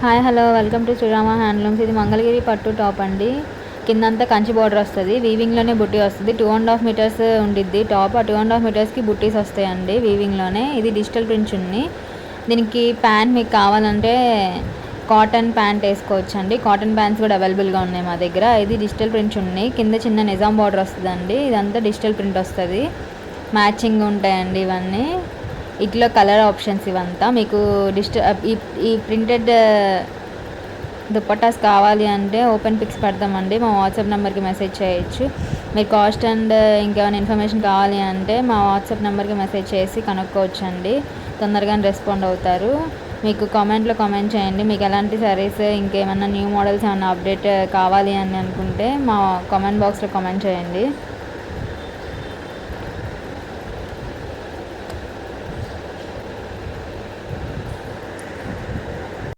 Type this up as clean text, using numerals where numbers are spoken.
Hi hello welcome to Srirama handlooms. ఇది మంగళగిరి పట్టు top అండి. కిందంతా కంచి బార్డర్ వస్తుంది, వీవింగ్లోనే బుట్టి వస్తుంది. 2.5 మీటర్స్ ఉండిద్ది టాప్. ఆ 2.5 మీటర్స్కి బుట్టీస్ వస్తాయండి వీవింగ్లోనే. ఇది డిజిటల్ ప్రింట్ చున్నీ. దీనికి ప్యాంట్ మీకు కావాలంటే కాటన్ ప్యాంట్ వేసుకోవచ్చు అండి. కాటన్ ప్యాంట్స్ కూడా అవైలబుల్గా ఉన్నాయి మా దగ్గర. ఇది డిజిటల్ ప్రింట్ చున్నీ, కింద చిన్న నిజాం బార్డర్ వస్తుందండి. ఇదంతా డిజిటల్ ప్రింట్ వస్తుంది, మ్యాచింగ్ ఉంటాయండి ఇవన్నీ. ఇట్లా కలర్ ఆప్షన్స్ ఇవంతా మీకు ఈ ప్రింటెడ్ దుప్పటాస్ కావాలి అంటే ఓపెన్ పిక్స్ పెడతామండి. మా వాట్సాప్ నెంబర్కి మెసేజ్ చేయొచ్చు. మీరు కాస్ట్ అండ్ ఇంకేమైనా ఇన్ఫర్మేషన్ కావాలి అంటే మా వాట్సాప్ నెంబర్కి మెసేజ్ చేసి కనుక్కోవచ్చు అండి. తొందరగానే రెస్పాండ్ అవుతారు. మీకు కామెంట్లో కామెంట్ చేయండి. మీకు ఎలాంటి సారీస్ ఇంకేమైనా న్యూ మోడల్స్ ఏమైనా అప్డేట్ కావాలి అని అనుకుంటే మా కామెంట్ బాక్స్లో కామెంట్ చేయండి.